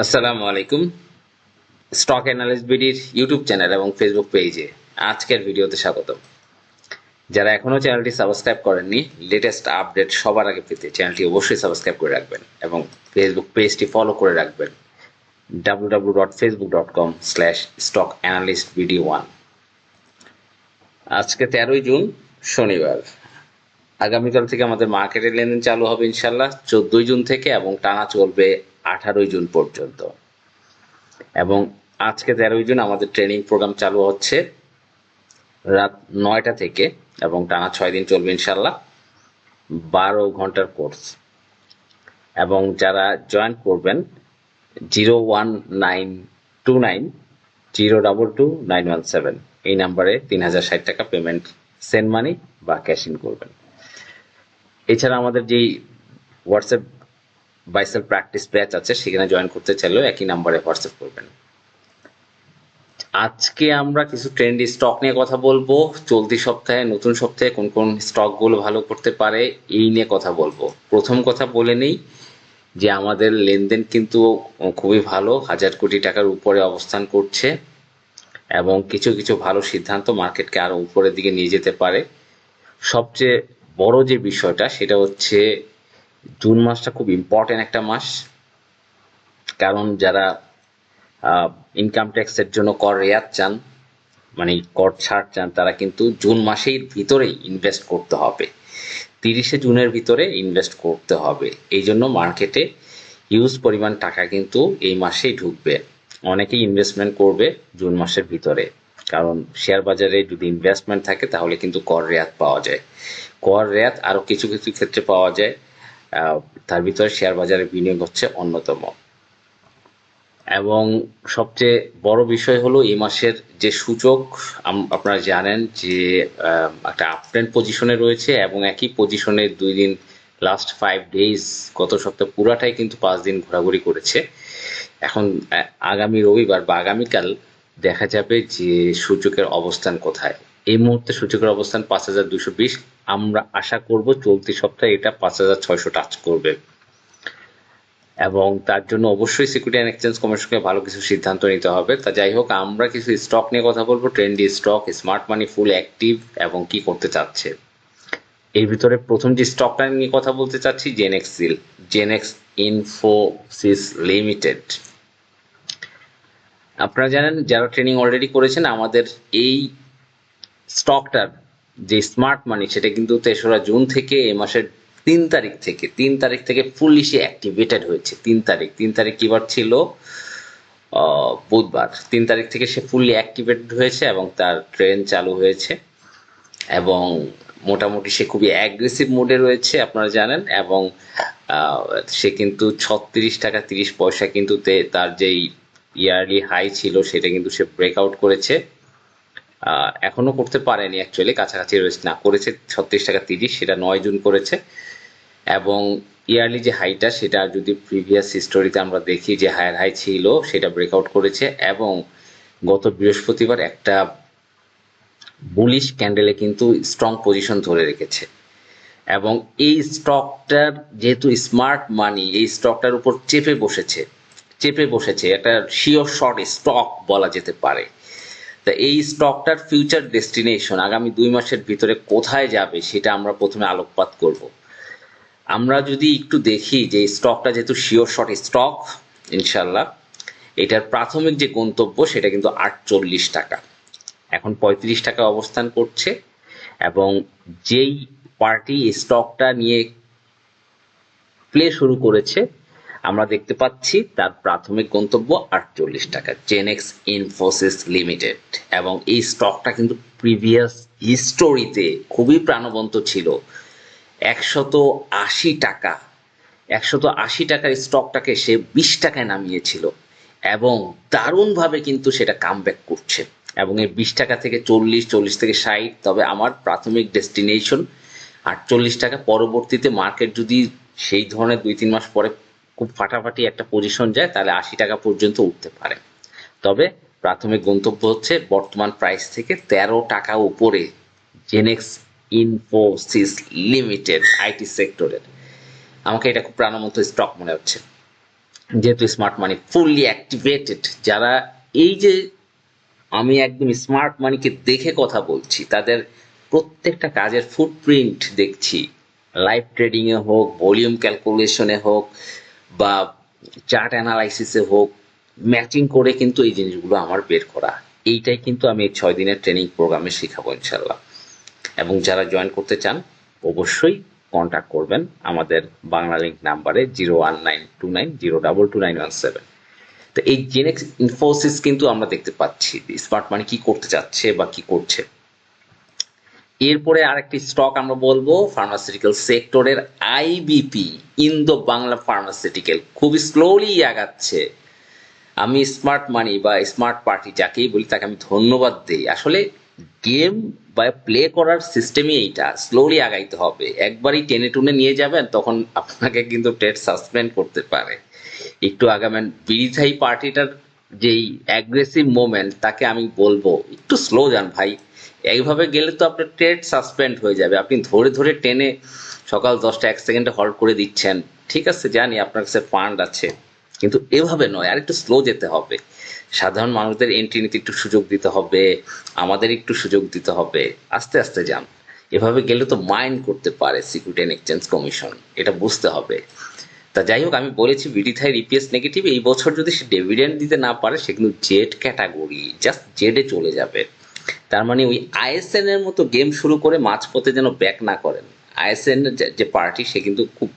আসসালামু আলাইকুম। Stock analyst বিডির YouTube channel এবং ফেসবুক পেজে আজকের ভিডিওতে স্বাগতম। যারা এখনো চ্যানেলটি সাবস্ক্রাইব করেননি, লেটেস্ট আপডেট সবার আগে পেতে চ্যানেলটি অবশ্যই সাবস্ক্রাইব করে রাখবেন এবং ফেসবুক পেজটি ফলো করে রাখবেন www.facebook.com/stockanalyst bd1। আজকে 13ই জুন, শনিবার। আগামীকাল থেকে আমাদের মার্কেটের লেনদেন চালু হবে ইনশাল্লাহ 14ই জুন থেকে এবং টানা চলবে 18ই জুন পর্যন্ত। এবং আজকে 13ই জুন আমাদের ট্রেনিং প্রোগ্রাম চালু হচ্ছে রাত 9টা থেকে এবং টানা 6 দিন চলবে ইনশাল্লাহ। 12 ঘন্টার কোর্স। এবং যারা জয়েন করবেন 01929 022 917 এই নাম্বারে 3060 টাকা পেমেন্ট সেন্ড মানি বা ক্যাশ ইন করবেন। এছাড়া আমাদের যেই হোয়াটসঅ্যাপ বাইসেল প্র্যাকটিস ব্যাচ আছে সেখানে জয়েন করতে চাইলেও একই নাম্বারে হোয়াটসঅ্যাপ করবেন। আজকে আমরা কিছু ট্রেন্ডি স্টক নিয়ে কথা বলবো। চলতি সপ্তাহে, নতুন সপ্তাহে কোন কোন স্টকগুলো ভালো করতে পারে এই নিয়ে কথা বলবো। প্রথম কথা বলে নেই যে আমাদের লেনদেন কিন্তু খুবই ভালো, 1000 কোটি টাকার উপরে অবস্থান করছে এবং কিছু কিছু ভালো সিদ্ধান্ত মার্কেটকে আরো উপরের দিকে নিয়ে যেতে পারে। সবচেয়ে বড় যে বিষয়টা সেটা হচ্ছে জুন মাসটা খুব ইম্পর্টেন্ট একটা মাস, কারণ যারা ইনকাম ট্যাক্সের জন্য কর রেয়াত চান, মানে কর ছাড় চান, তারা কিন্তু জুন মাসের ভিতরেই ইনভেস্ট করতে হবে, 30শে জুনের ভিতরে ইনভেস্ট করতে হবে। এই জন্য মার্কেটে হিউজ পরিমাণ টাকা কিন্তু এই মাসেই ঢুকবে। অনেকেই ইনভেস্টমেন্ট করবে জুন মাসের ভিতরে, কারণ শেয়ার বাজারে যদি ইনভেস্টমেন্ট থাকে তাহলে কিন্তু কর রেয়াত পাওয়া যায়। কর রেয়াত আরো কিছু কিছু ক্ষেত্রে পাওয়া যায়, তার ভিতরে শেয়ার বাজারে বিনিয়োগ হচ্ছে অন্যতম। এবং সবচেয়ে বড় বিষয় হলো এই মাসের যে সূচক, আপনারা জানেন যে একটা আপট্রেন্ড পজিশনে রয়েছে এবং একই পজিশনে 2 দিন, লাস্ট 5 ডেজ, গত সপ্তাহ পুরাটাই কিন্তু 5 দিন ঘোরাঘুরি করেছে। এখন আগামী রবিবার বা আগামীকাল দেখা যাবে যে সূচকের অবস্থান কোথায়। এই মুহূর্তে সূচকের অবস্থান 5220। আমরা আশা করব চলতি সপ্তাহে এটা 5600 টাচ করবে এবং তার জন্য অবশ্যই সিকিউরিটি অ্যান্ড এক্সচেঞ্জ কমিশনকে ভালো কিছু সিদ্ধান্ত নিতে হবে। তা যাই হোক, আমরা কিছু স্টক নিয়ে কথা বলবো, ট্রেন্ডি স্টক, স্মার্ট মানি, ফুল অ্যাক্টিভ এবং কি করতে চাচ্ছে। এর ভিতরে প্রথম যে স্টকটা নিয়ে কথা বলতে চাচ্ছি, জেনেক্স ইনফোসিস লিমিটেড। আপনারা জানেন, যারা ট্রেনিং অলরেডি করেছেন, আমাদের এই স্টকটার যে স্মার্ট মানি সেটা কিন্তু 3রা জুন থেকে এই মাসের 3 তারিখ থেকে ফুললি সে অ্যাক্টিভেটেড হয়েছে। 3 তারিখ কি বার ছিল? বুধবার। 3 তারিখ থেকে সে ফুললি অ্যাক্টিভেটেড হয়েছে এবং তার ট্রেন চালু হয়েছে এবং মোটামুটি সে খুবই অ্যাগ্রেসিভ মোডে রয়েছে, আপনারা জানেন। এবং সে কিন্তু 36 টাকা 30 পয়সা কিন্তু তার যেই ইয়ারলি হাই ছিল সেটা কিন্তু সে ব্রেকআউট করেছে। এখনো করতে পারেনি, অ্যাকচুয়ালি কাছাকাছি রয়েছে, না করেছে 36 টাকা 30, সেটা 9 জুন করেছে। এবং ইয়ারলি যে হাইটা সেটা যদি প্রিভিয়াস হিস্টোরিতে আমরা দেখি যে হায়ার হাই ছিল সেটা ব্রেকআউট করেছে এবং গত বৃহস্পতিবার একটা বুলিশ ক্যান্ডেলে কিন্তু স্ট্রং পজিশন ধরে রেখেছে। এবং এই স্টকটার যেহেতু স্মার্ট মানি এই স্টকটার উপর চেপে বসেছে একটা শিওর শর্ট স্টক বলা যেতে পারে। তা এই স্টকটার ফিউচার ডেস্টিনেশন আগামী 2 মাসের ভিতরে কোথায় যাবে সেটা আমরা প্রথমে আলোকপাত করব। আমরা যদি একটু দেখি যে স্টকটা যেহেতু শিওর শর্ট স্টক, ইনশাল্লাহ এটার প্রাথমিক যে গন্তব্য সেটা কিন্তু 48 টাকা, এখন 35 টাকা অবস্থান করছে। এবং যেই পার্টি স্টকটা নিয়ে প্লে শুরু করেছে আমরা দেখতে পাচ্ছি তার প্রাথমিক গন্তব্য 48 টাকা, জেনেক্স ইনফোসিস লিমিটেড। এবং এই স্টকটা কিন্তু প্রিভিয়াস হিস্টোরিতে খুবই প্রাণবন্ত ছিল। 180 টাকা, 180 টাকার স্টকটাকে সে 20 টাকায় নামিয়েছিল এবং দারুণভাবে কিন্তু সেটা কামব্যাক করছে এবং এই 20 টাকা থেকে 40 থেকে 60। তবে আমার প্রাথমিক ডেস্টিনেশন 48 টাকা। পরবর্তীতে মার্কেট যদি সেই ধরনের 2-3 মাস পরে খুব ফাটাফাটি একটা পজিশন যায় তাহলে 80 টাকা পর্যন্ত উঠতে পারে। তবে প্রাথমিক গন্তব্য হচ্ছে বর্তমান প্রাইস থেকে 13 টাকা উপরে জেনেক্স ইনফোসিস লিমিটেড, আইটি সেক্টরের। আমাকে এটা খুব প্রাণবন্ত স্টক মনে হচ্ছে। যেহেতু স্মার্ট মানি ফুললি অ্যাক্টিভেটেড, যারা এই যে আমি একদম স্মার্ট মানিকে দেখে কথা বলছি, তাদের প্রত্যেকটা কাজের ফুটপ্রিন্ট দেখছি, লাইভ ট্রেডিং এ হোক, ভলিউম ক্যালকুলেশনে হোক, বা চার্ট অ্যানালাইসিসে হোক, ম্যাচিং করে কিন্তু এই জিনিসগুলো আমার বের করা। এইটাই কিন্তু আমি এই 6 দিনের ট্রেনিং প্রোগ্রামে শেখাবো ইনশাল্লাহ। এবং যারা জয়েন করতে চান অবশ্যই কন্ট্যাক্ট করবেন আমাদের বাংলা লিঙ্ক নাম্বারে 019290229117। তো এই জেনেক্স ইনফোসিস কিন্তু আমরা দেখতে পাচ্ছি স্মার্ট মানি কি করতে চাচ্ছে বা কি করছে। এরপরে আরেকটি স্টক আমরা বলবো ফার্মাসিউটিক্যাল সেক্টরের আইবিপি, ইন্দো বাংলা ফার্মাসিউটিক্যাল, খুবই স্লোলি আগাচ্ছে। আমি স্মার্ট মানি বা স্মার্ট পার্টি যাকেই বলি তাকে আমি ধন্যবাদ দিই। আসলে গেম বা প্লে করার সিস্টেমই এইটা, স্লোলি আগাইতে হবে। একবারই টেনে টুনে নিয়ে যাবেন তখন আপনাকে কিন্তু ট্রেড সাসপেন্ড করতে পারে। একটু আগাবেন। বিরিথাই পার্টিটার যেই অ্যাগ্রেসিভ মোমেন্ট, তাকে আমি বলবো একটু স্লো যান ভাই। এইভাবে গেলে তো আপনার ট্রেড সাসপেন্ড হয়ে যাবে। আপনি ধরে ধরে টেনে সকাল 10টা 1 সেকেন্ডে হল্ট করে দিচ্ছেন, ঠিক আছে জানি আপনার কাছে ফান্ড আছে, কিন্তু এভাবে নয়, আর একটু স্লো যেতে হবে। সাধারণ মানুষদের এন্ট্রি নিতে একটু সুযোগ দিতে হবে, আমাদের একটু সুযোগ দিতে হবে, আস্তে আস্তে যান। এভাবে গেলে তো মাইন্ড করতে পারে সিকিউরিটি অ্যান্ড এক্সচেঞ্জ কমিশন, এটা বুঝতে হবে। তা যাই হোক, আমি বলেছি বিডিথাইয়ের ইপিএস নেগেটিভ। এই বছর যদি সে ডিভিডেন্ড দিতে না পারে সে কিন্তু জেড ক্যাটাগরি, জাস্ট জেডে চলে যাবে। তার মানে ওই আইএসএন এর মতো গেম শুরু করে মাঝপথে যেন ব্যাক না করেন। আইএসএন যে পার্টি সে কিন্তু খুব,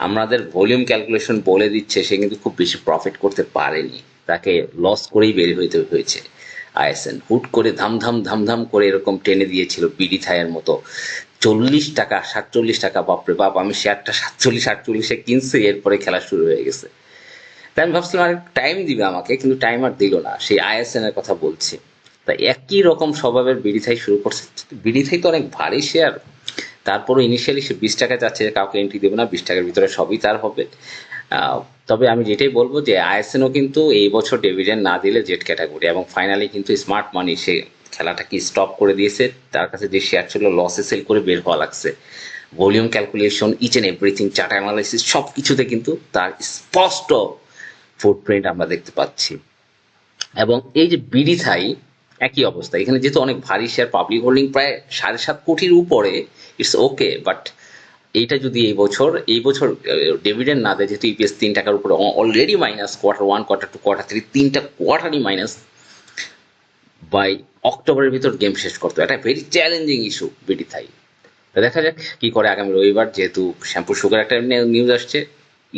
আমাদের ভলিউম ক্যালকুলেশন বলে দিচ্ছে সে কিন্তু খুব বেশি প্রফিট করতে পারেনি, তাকে লস করেই বের হইতে হয়েছে। আইএসএন হুট করে ধামধাম ধামধাম করে এরকম টেনে দিয়েছিল বিডি থাইয়ের মতো 40 টাকা 47 টাকা, বাপরে বাপ, আমি শেয়ারটা 47-48-এ কিনছি, এরপরে খেলা শুরু হয়ে গেছে। তাই আমি ভাবছিলাম আর টাইম দিবে আমাকে, কিন্তু টাইম আর দিল না। সেই আইএসএন এর কথা বলছি। তা একই রকম স্বভাবের বিডিথাই শুরু করছে। বিডিথাই তো অনেক ভারী শেয়ার, তারপরও ইনিশিয়ালি সে 20 টাকা চাচ্ছে, কাউকে এন্ট্রি দেবে না, 20 টাকার ভিতরে সবই তার হবে। তবে আমি যেটাই বলবো যে আইএসএনও কিন্তু এই বছর ডিভিডেন্ড না দিলে জেড ক্যাটাগরি, এবং ফাইনালি কিন্তু স্মার্ট মানি সে খেলাটাকে স্টপ করে দিয়েছে। তার কাছে যে শেয়ার ছিল লসে সেল করে বের হওয়া লাগছে। Volume calculation, each and everything, chart analysis, সব কিছুতে কিন্তু তার স্পষ্ট ফুটপ্রিন্ট আমরা দেখতে পাচ্ছি। এবং এই যে বিডিথাই একই অবস্থা, এখানে যেহেতু অনেক ভারী শেয়ার, পাবলিক হোল্ডিং প্রায় 7.5 কোটির উপরে, ইটস ওকে। বাট এইটা যদি এই বছর ডিভিডেন্ড না দেয়, যেহেতু ইপিএস 3 টাকার উপরে already minus, Q1 Q2 Q3 3টা কোয়ার্টারই মাইনাস, বাই অক্টোবরের ভিতর গেম শেষ করতে হবে। এটা ভেরি চ্যালেঞ্জিং ইস্যু বিডিথাই। দেখা যাক কি করে আগামী রবিবার, যেহেতু শ্যাম্পু সুগার একটা নিউজ আসছে,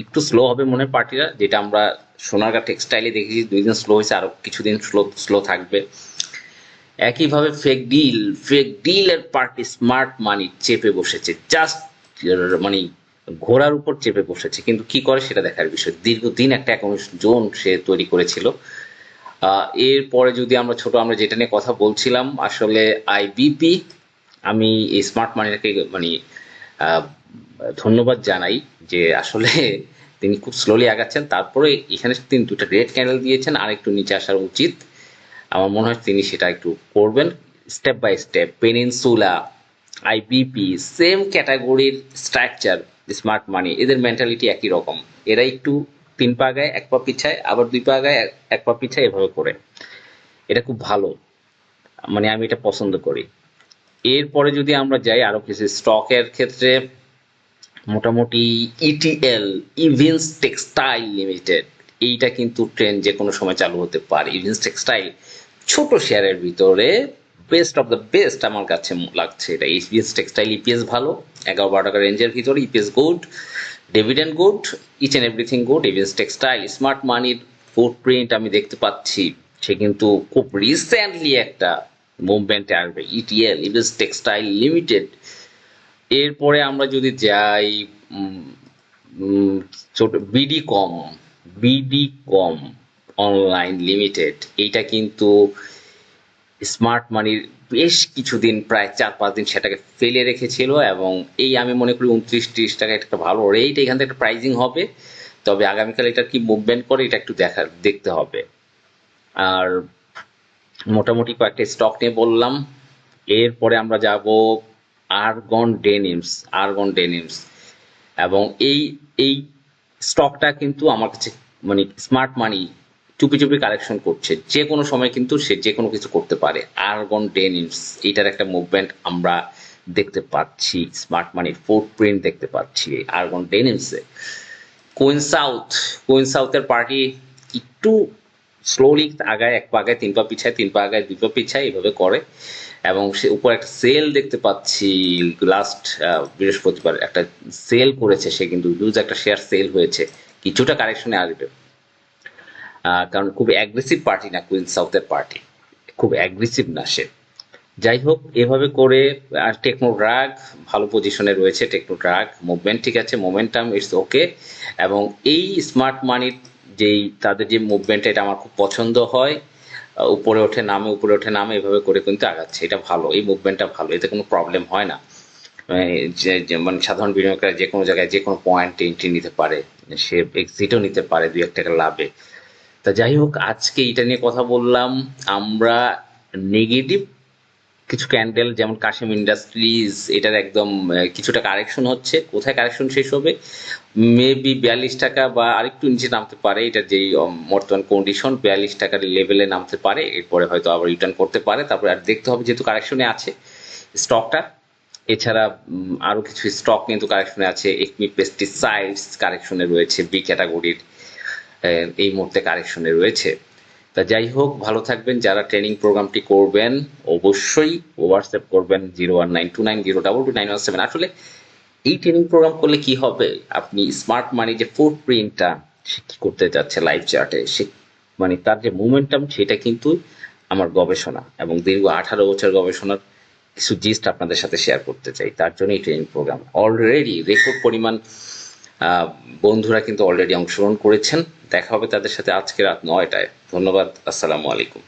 একটু স্লো হবে মনের পার্টিরা, যেটা আমরা সোনারগাঁ টেক্সটাইলে দেখেছি 2 দিন স্লো হয়েছে, আরো কিছুদিন স্লো থাকবে। একইভাবে ফেক ডিলের পার্টি স্মার্ট মানি চেপে বসেছে, জাস্ট মানে ঘোড়ার উপর চেপে বসেছে, কিন্তু কি করে সেটা দেখার বিষয়। দীর্ঘদিন একটা অ্যাকাউন্ট জোন সে তৈরি করেছিল। এরপরে যদি আমরা যেটা নিয়ে কথা বলছিলাম, আসলে আইবিপি, আমি এই স্মার্ট মানিটাকে মানে আহ, ধন্যবাদ জানাই যে আসলে তিনি খুব স্লোলি আগাচ্ছেন। তারপরে এখানে তিনি 2টা রেড ক্যান্ডেল দিয়েছেন, আর একটু নিচে আসার উচিত। আমার মনে হয় তিনি সেটা একটু করবেন step by step. Peninsula, IBP, same ক্যাটাগরির স্ট্রাকচার, স্মার্ট মানি, এদের মেন্টালিটি একই রকম। এরা একটু 3 পা আগায় 1 পা পিছায়, আবার 2 পা আগায় 1 পা পিছায়, এভাবে করে। এটা খুব ভালো, মানে আমি এটা পছন্দ করি। এরপরে যদি আমরা যাই আরো কিছু স্টকের ক্ষেত্রে, মোটামুটি ইটিএল, ইভিন্স টেক্সটাইল লিমিটেড, এইটা কিন্তু ট্রেন্ড যে কোনো সময় চালু হতে পারে। ইভিন্স টেক্সটাইল ছোট শেয়ারের ভিতরে বেস্ট অফ দ্য বেস্ট আমার কাছে লাগছে। এটা ইভিন্স টেক্সটাইল, ইপিএস ভালো, 11-12 টাকা রেঞ্জের ভিতরে, EPS good, dividend good, each and everything good. Evince textile smart মানির ফুটপ্রিন্ট আমি দেখতে পাচ্ছি, সে কিন্তু খুব রিসেন্টলি একটা মুভমেন্টে আসবে। ETL, Evince textile limited. এরপরে আমরা যদি যাই উম, উম, ছোট বিডি কম অনলাইন লিমিটেড, এইটা কিন্তু স্মার্ট মানির বেশ কিছুদিন, প্রায় 4-5 দিন সেটাকে ফেলে রেখেছিল, এবং এই আমি মনে করি 29-30 টাকা একটা ভালো রেট এখান থেকে একটা প্রাইজিং হবে। তবে আগামীকাল এটা কি মুভমেন্ট করে এটা একটু দেখতে হবে। আর মোটামুটি কয়েকটা স্টক নিয়ে বললাম। এরপরে আমরা যাব আর্গন ডেনিমস, এবং এই এই স্টকটা কিন্তু আমার কাছে মানে স্মার্ট মানি চুপি চুপি কালেকশন করছে, যে কোনো সময় কিন্তু সে যে কোনো কিছু করতে পারে। আর্গন ডেনিমস এটার একটা মুভমেন্ট আমরা দেখতে পাচ্ছি, স্মার্ট মানির ফুটপ্রিন্ট দেখতে পাচ্ছি আর্গন ডেনিমসে। কোইন সাউথের পার্টি একটু স্লোলি আগায়, এক পা আগায় তিন পা পিছায়, তিন পা আগায় দুই পা পিছায়, এইভাবে করে। এবং সে উপর একটা সেল দেখতে পাচ্ছি, লাস্ট বৃহস্পতিবার একটা সেল করেছে সে, কিন্তু হিউজ একটা শেয়ার সেল হয়েছে, কিছুটা কারেকশনে আসবে। কারণ খুব অ্যাগ্রেসিভ পার্টি না কুইন সাউথের পার্টি, খুব অ্যাগ্রেসিভ না সে। যাই হোক, এভাবে করে আর টেকনো ড্রাগ ভালো পজিশনে রয়েছে, টেকনো ড্রাগ মুভমেন্ট ঠিক আছে, মোমেন্টাম ইটস ওকে। এবং এই স্মার্ট মানির যেই তাদের যে মুভমেন্ট, এটা আমার খুব পছন্দ হয়। উপরে ওঠে নামে, উপরে ওঠে নামে, এভাবে করে কিন্তু আগাচ্ছে, এটা ভালো, এই মুভমেন্টটা ভালো, এতে কোনো প্রবলেম হয় না। মানে সাধারণ বিনিয়োগকারী যে কোনো জায়গায় যে কোনো পয়েন্টে এন্ট্রি নিতে পারে, সে এক্সিটও নিতে পারে 2-1 টাকা লাভে। তা যাই হোক, আজকে এটা নিয়ে কথা বললাম। আমরা নেগেটিভ কিছু ক্যান্ডেল, যেমন কাশিম ইন্ডাস্ট্রিজ, এটার একদম কিছুটা কারেকশন হচ্ছে, কোথায় কারেকশন শেষ হবে, মেবি 42 টাকা বা আরেকটু নিচে নামতে পারে, এটার যেই বর্তমান কন্ডিশন 42 টাকার লেভেলে নামতে পারে, এরপরে হয়তো আবার রিটার্ন করতে পারে। তারপরে আর দেখতে হবে, যেহেতু কারেকশনে আছে স্টকটা। এছাড়া আরো কিছু স্টক কিন্তু কারেকশনে আছে, একমি পেস্টিসাইডস কারেকশনে রয়েছে, বি ক্যাটাগরির এই মুহূর্তে কারেকশনে রয়েছে। তা যাই হোক, ভালো থাকবেন। যারা ট্রেনিং প্রোগ্রামটি করবেন অবশ্যই হোয়াটসঅ্যাপ করবেন 019220222917। আসলে এই ট্রেনিং প্রোগ্রাম করলে কি হবে, আপনি স্মার্ট মানি যে ফুটপ্রিন্টটা সে কি করতে যাচ্ছে লাইভ চার্টে, সে মানে তার যে মোমেন্টাম, সেটা কিন্তু আমার গবেষণা এবং দীর্ঘ 18 বছর গবেষণার কিছু জিস্ট আপনাদের সাথে শেয়ার করতে চাই। তার জন্য এই ট্রেনিং প্রোগ্রাম অলরেডি রেকর্ড পরিমাণ বন্ধুরা কিন্তু অলরেডি অংশগ্রহণ করেছেন। দেখা হবে তাদের সাথে আজকে রাত 9টায়। ধন্যবাদ, আসসালামু আলাইকুম।